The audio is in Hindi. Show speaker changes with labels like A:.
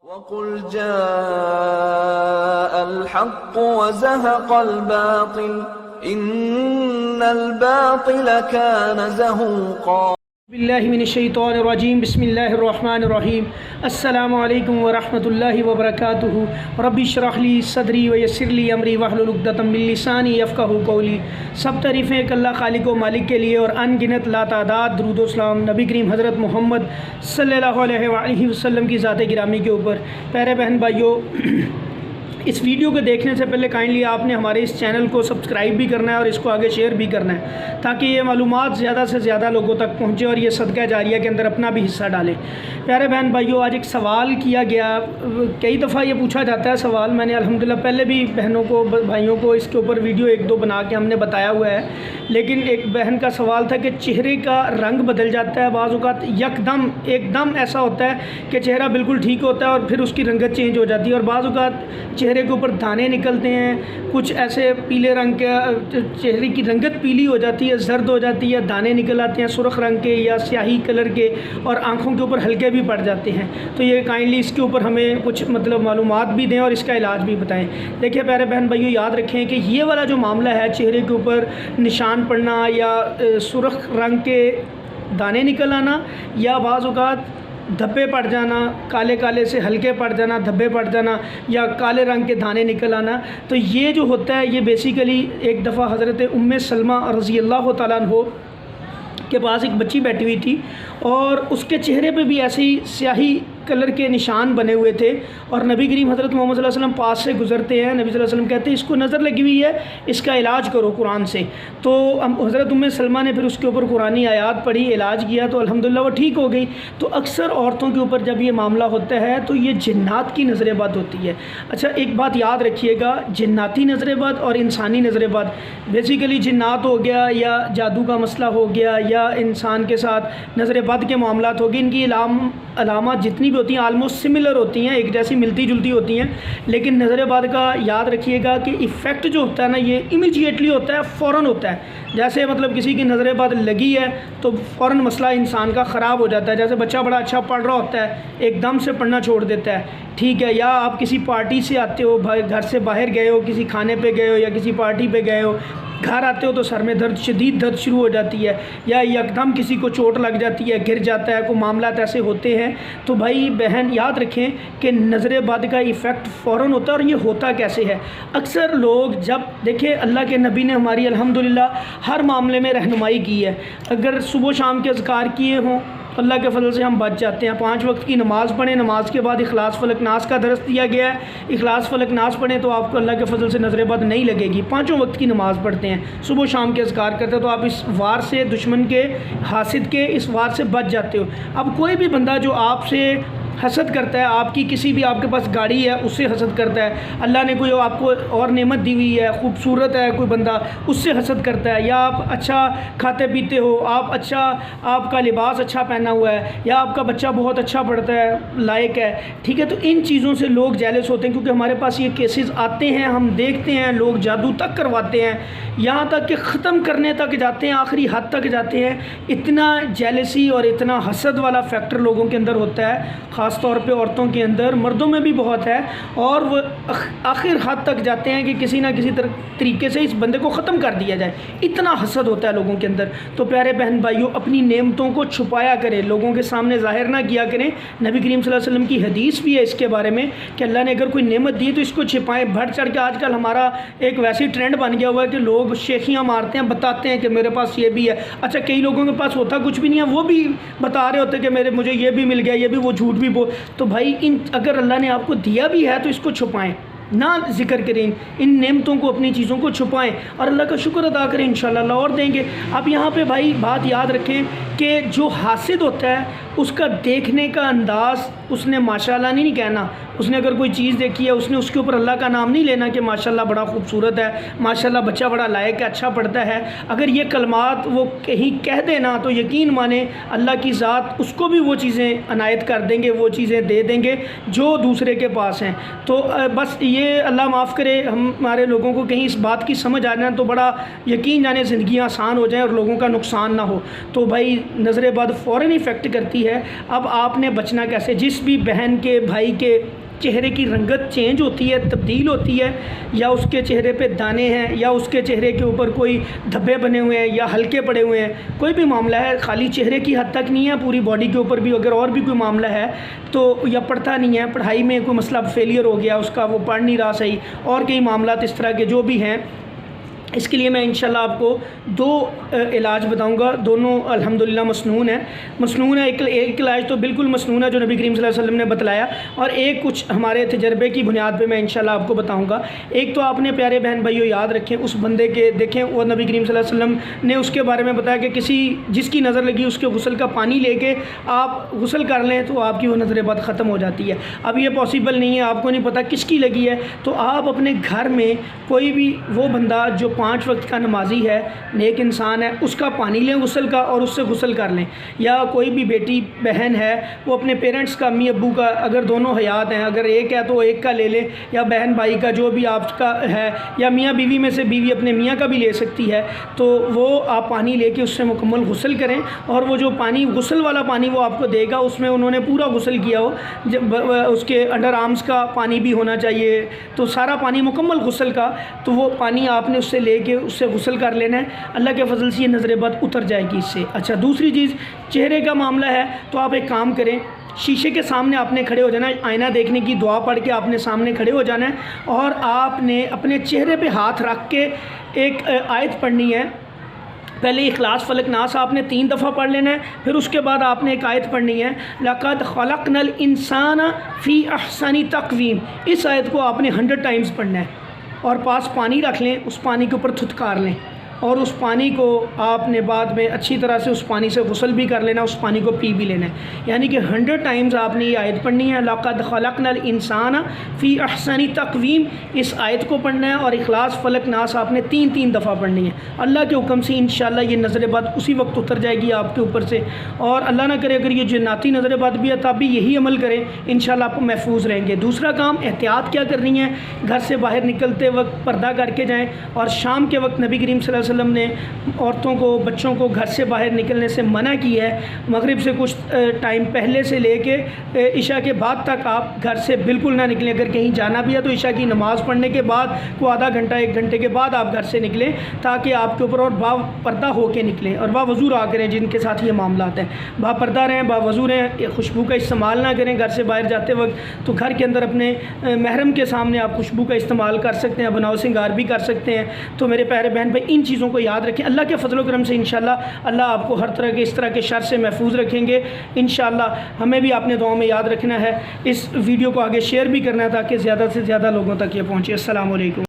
A: वक़ुल जाअल हक़्क़ु व ज़हक़ल बातिल इन्नल बातिल कान ज़हूक़ा।
B: बिल्लाहि मिनश्शैतानिर्रजीम बिस्मिल्लाहिर्रहमानिर्रहीम। अस्सलामु अलैकुम व रहमतुल्लाहि व बरकातुहू। रब्बि श्रह ली सदरी व यस्सिर ली अमरी वहलुल उक़दतम मिन लिसानी यफ़क़हू क़ौली। सब तारीफ़ें एक अल्लाह खालिक व मालिक के लिए और अनगिनत लातादाद दुरूद व सलाम नबी करीम हज़रत मोहम्मद सल्लल्लाहु अलैहि वसल्लम की ज़ात गिरामी के ऊपर। प्यारे बहन भाइयों, इस वीडियो को देखने से पहले काइंडली आपने हमारे इस चैनल को सब्सक्राइब भी करना है और इसको आगे शेयर भी करना है ताकि ये मालूमात ज़्यादा से ज़्यादा लोगों तक पहुँचे और ये सदका जारिया के अंदर अपना भी हिस्सा डालें। प्यारे बहन भाइयों, आज एक सवाल किया गया, कई दफ़ा ये पूछा जाता है सवाल, मैंने अल्हम्दुलिल्लाह पहले भी बहनों को भाइयों को इसके ऊपर वीडियो एक दो बना के हमने बताया हुआ है। लेकिन एक बहन का सवाल था कि चेहरे का रंग बदल जाता है, बाज़ औक़ात एकदम ऐसा होता है कि चेहरा बिल्कुल ठीक होता है और फिर उसकी रंगत चेंज हो जाती है, और बाज़ औक़ात चेहरे के ऊपर दाने निकलते हैं, कुछ ऐसे पीले रंग के, चेहरे की रंगत पीली हो जाती है, जर्द हो जाती है, दाने निकल आते हैं सुर्ख रंग के या स्याही कलर के, और आँखों के ऊपर हल्के भी पड़ जाते हैं। तो ये काइंडली इसके ऊपर हमें कुछ मालूमात भी दें और इसका इलाज भी बताएं। देखिए प्यारे बहन भाइयों, याद रखें कि ये वाला जो मामला है, चेहरे के ऊपर निशान पड़ना या सुर्ख रंग के दाने निकल आना या बाज़ औक़ात धब्बे पड़ जाना, काले काले से हल्के पड़ जाना, धब्बे पड़ जाना या काले रंग के दाने निकल आना, तो ये जो होता है ये बेसिकली एक दफ़ा हज़रत उम्मे सलमा रज़ी अल्लाह तआला अन्हा के पास एक बच्ची बैठी हुई थी और उसके चेहरे पे भी ऐसे ही स्याही कलर के निशान बने हुए थे, और नबी करीम हज़रत मोहम्मद सल्लल्लाहु अलैहि वसल्लम पास से गुज़रते हैं। नबी सल्लल्लाहु अलैहि वसल्लम कहते हैं इसको नज़र लगी हुई है, इसका इलाज करो कुरान से। तो हज़रत उम्मे सलमा ने फिर उसके ऊपर कुरानी आयात पढ़ी, इलाज किया तो अल्हम्दुलिल्लाह वो ठीक हो गई। तो अक्सर औरतों के ऊपर जब ये मामला होता है तो ये जिन्नात की नज़र बद होती है। अच्छा, एक बात याद रखिएगा, जिन्नाती नज़र बद और इंसानी नज़र बद, बेसिकली जिन्नात हो गया या जादू का मसला हो गया या इंसान के साथ नज़र बद के मामलात हो गए, इनकी अलामत जितनी भी होती हैं आलमोस्ट सिमिलर होती हैं, एक जैसी मिलती जुलती होती हैं। लेकिन नज़र बद का याद रखिएगा कि इफ़ेक्ट जो होता है ना, ये इमीडिएटली होता है, फ़ौरन होता है। जैसे किसी की नज़र बद लगी है तो फ़ौरन मसला इंसान का ख़राब हो जाता है। जैसे बच्चा बड़ा अच्छा पढ़ रहा होता है, एकदम से पढ़ना छोड़ देता है, ठीक है, या आप किसी पार्टी से आते हो, घर से बाहर गए हो, किसी खाने पे गए हो या किसी पार्टी पे गए हो, घर आते हो तो सर में दर्द, शदीद दर्द शुरू हो जाती है, या एकदम किसी को चोट लग जाती है, गिर जाता है, कोई मामला ऐसे होते हैं। तो भाई बहन याद रखें कि नज़र बद का इफ़ेक्ट फ़ौरन होता है। और ये होता कैसे है, अक्सर लोग जब देखिए, अल्लाह के नबी ने हमारी अल्हम्दुलिल्लाह हर मामले में रहनुमाई की है। अगर सुबह शाम के अज़कार किए हों अल्लाह के फ़ज़ल से हम बच जाते हैं। 5 वक्त की नमाज़ पढ़ें, नमाज के बाद इखलास फलक नास का दरस दिया गया है, इखलास फलक नास पढ़ें तो आपको अल्लाह के फ़ज़ल से नज़र बद नहीं लगेगी। 5 वक्त की नमाज़ पढ़ते हैं, सुबह शाम के अज़कार करते हैं, तो आप इस वार से, दुश्मन के, हासिद के इस वार से बच जाते हो। अब कोई भी बंदा जो आपसे हसद करता है, आपकी किसी भी, आपके पास गाड़ी है उससे हसद करता है, अल्लाह ने कोई आपको और नेमत दी हुई है, खूबसूरत है कोई बंदा, उससे हसद करता है, या आप अच्छा खाते पीते हो, आपका लिबास अच्छा पहना हुआ है, या आपका बच्चा बहुत अच्छा पढ़ता है, लायक है, ठीक है, तो इन चीज़ों से लोग जेलस होते हैं। क्योंकि हमारे पास ये केसेस आते हैं, हम देखते हैं, लोग जादू तक करवाते हैं, यहाँ तक कि ख़त्म करने तक जाते हैं, आखिरी हद तक जाते हैं। इतना जेलसी और इतना हसद वाला फैक्टर लोगों के अंदर होता है, ख़ास तौर पे औरतों के अंदर, मर्दों में भी बहुत है, और वो आखिर हद तक जाते हैं कि किसी ना किसी तरीके से इस बंदे को ख़त्म कर दिया जाए। इतना हसद होता है लोगों के अंदर। तो प्यारे बहन भाइयों, अपनी नेमतों को छुपाया करें, लोगों के सामने ज़ाहिर ना किया करें। नबी करीम सल्लल्लाहु अलैहि वसल्लम की हदीस भी है इसके बारे में कि अल्लाह ने अगर कोई नेमत दी तो इसको छिपाएं। बढ़ चढ़ के आजकल हमारा एक वैसी ट्रेंड बन गया हुआ है कि लोग शेखियाँ मारते हैं, बताते हैं कि मेरे पास ये भी है। अच्छा, कई लोगों के पास होता कुछ भी नहीं है, वो भी बता रहे होते कि मुझे ये भी मिल गया, ये भी, वो झूठ भी बोल। तो भाई अगर अल्लाह ने आपको दिया भी है तो इसको छुपाएं, ना जिक्र करें, इन नेमतों को, अपनी चीज़ों को छुपाएं और अल्लाह का शुक्र अदा करें, इंशाअल्लाह अल्लाह और देंगे। अब यहाँ पे भाई बात याद रखें कि जो हासिद होता है उसका देखने का अंदाज़, उसने माशाल्लाह नहीं कहना, उसने अगर कोई चीज़ देखी है उसने उसके ऊपर अल्लाह का नाम नहीं लेना कि माशाल्लाह बड़ा खूबसूरत है, माशाल्लाह बच्चा बड़ा लायक है, अच्छा पढ़ता है। अगर ये कलमात वो कहीं कह देना तो यकीन माने अल्लाह की ज़ात उसको भी वो चीज़ें अनायत कर देंगे, वो चीज़ें दे देंगे जो दूसरे के पास हैं। तो बस ये अल्लाह माफ़ करे हमारे लोगों को कहीं इस बात की समझ आ जाए तो बड़ा यकीन जाने ज़िंदगी आसान हो जाए और लोगों का नुकसान ना हो। तो भाई नज़र बद फ़ौरन इफ़ेक्ट करती है। अब आपने बचना कैसे? जिस भी बहन के भाई के चेहरे की रंगत चेंज होती है, तब्दील होती है, या उसके चेहरे पे दाने हैं, या उसके चेहरे के ऊपर कोई धब्बे बने हुए हैं, या हल्के पड़े हुए हैं, कोई भी मामला है, खाली चेहरे की हद तक नहीं है, पूरी बॉडी के ऊपर भी अगर और भी कोई मामला है तो, या पढ़ता नहीं है, पढ़ाई में कोई मसला फेलियर हो गया उसका, वो पढ़ नहीं रहा सही, और कई मामला इस तरह के जो भी हैं, इसके लिए मैं इंशाल्लाह आपको 2 इलाज बताऊंगा। दोनों अल्हम्दुलिल्लाह मसनून है। एक इलाज तो बिल्कुल मसनून है जो नबी करीम सल्लल्लाहु अलैहि वसल्लम ने बतलाया, और एक कुछ हमारे तजर्बे की बुनियाद पे मैं इंशाल्लाह आपको बताऊंगा। एक तो आपने प्यारे बहन भाइयों याद रखें, उस बंदे के देखें, वो नबी करीम सल्लल्लाहु अलैहि वसल्लम ने उसके बारे में बताया कि जिसकी नज़र लगी उसके गुस्ल का पानी लेके आप गुस्ल कर लें तो आपकी वो नज़र बद ख़त्म हो जाती है। अब ये पॉसिबल नहीं है, आपको नहीं पता किसकी लगी है, तो आप अपने घर में कोई भी वो बंदा जो 5 वक्त का नमाजी है, नेक इंसान है, उसका पानी लें गुस्ल का और उससे गुस्ल कर लें। या कोई भी बेटी बहन है वो अपने पेरेंट्स का, अम्मी अब्बू का, अगर दोनों हयात हैं, अगर एक है तो एक का ले लें, या बहन भाई का जो भी आपका है, या मियाँ बीवी में से बीवी अपने मियाँ का भी ले सकती है, तो वो आप पानी लेके उससे मुकम्मल गुस्ल करें। और वो जो पानी गुस्ल वाला पानी वो आपको देगा, उसमें उन्होंने पूरा गुस्ल किया हो, जब उसके अंडर आर्म्स का पानी भी होना चाहिए, तो सारा पानी मुकम्मल गुस्ल का, तो वो पानी आपने उससे लेके उससे गुस्ल कर लेना है। अल्लाह के फजल से ये नज़र बद उतर जाएगी इससे। अच्छा, दूसरी चीज़ चेहरे का मामला है, तो आप एक काम करें, शीशे के सामने आपने खड़े हो जाना है, आईना देखने की दुआ पढ़ के आपने सामने खड़े हो जाना है, और आपने अपने चेहरे पे हाथ रख के एक आयत पढ़नी है। पहले इखलास फलक नास आपने 3 दफ़ा पढ़ लेना है, फिर उसके बाद आपने एक आयत पढ़नी है, लक़द ख़लक़नल इंसान फ़ी अहसनी तक़वीम। इस आयत को आपने 100 टाइम्स पढ़ना है, और पास पानी रख लें, उस पानी के ऊपर थुतकार लें, और उस पानी को आपने बाद में अच्छी तरह से उस पानी से गुस्ल भी कर लेना, उस पानी को पी भी लेना है। यानी कि 100 टाइम्स आपने ये आयत पढ़नी है, लक़द ख़लक़नल इंसान फ़ी अहसनी तक़वीम, इस आयत को पढ़ना है, और इखलास फलक नास आपने 3-3 दफ़ा पढ़नी है। अल्लाह के हुक्म से इंशाअल्लाह ये नज़र बद उसी वक्त उतर जाएगी आपके ऊपर से, और अल्लाह ना करे अगर ये जन्नती नज़र बद भी है तब भी यही अमल करें, इंशाअल्लाह आप महफूज रहेंगे। दूसरा काम, एहतियात क्या करनी है, घर से बाहर निकलते वक्त पर्दा करके जाएँ, और शाम के वक्त नबी करीम सल्लल्लाहु अलैहि वसल्लम ने औरतों को, बच्चों को घर से बाहर निकलने से मना किया है। मगरिब से कुछ टाइम पहले से लेके इशा के बाद तक आप घर से बिल्कुल ना निकलें। अगर कहीं जाना भी है तो इशा की नमाज़ पढ़ने के बाद को आधा घंटा 1 घंटे के बाद आप घर से निकलें, ताकि आपके ऊपर और बापर्दा होके निकलें, और बावज़ू रहा करें जिनके साथ ये मामला हैं, बापर्दा रहें, बावज़ू रहें, खुशबू का इस्तेमाल ना करें घर से बाहर जाते वक्त। तो घर के अंदर अपने महरम के सामने आप खुशबू का इस्तेमाल कर सकते हैं, बनाव सिंगार भी कर सकते हैं। तो मेरे प्यारे बहन भाई, इन चीज़ों को याद रखें। अल्लाह के फजल करम से इंशाअल्लाह अल्लाह आपको हर तरह के इस तरह के शर से महफूज रखेंगे इंशाअल्लाह। हमें भी आपने दुआओं में याद रखना है। इस वीडियो को आगे शेयर भी करना है ताकि ज़्यादा से ज़्यादा लोगों तक ये पहुँचे। अस्सलाम वालेकुम।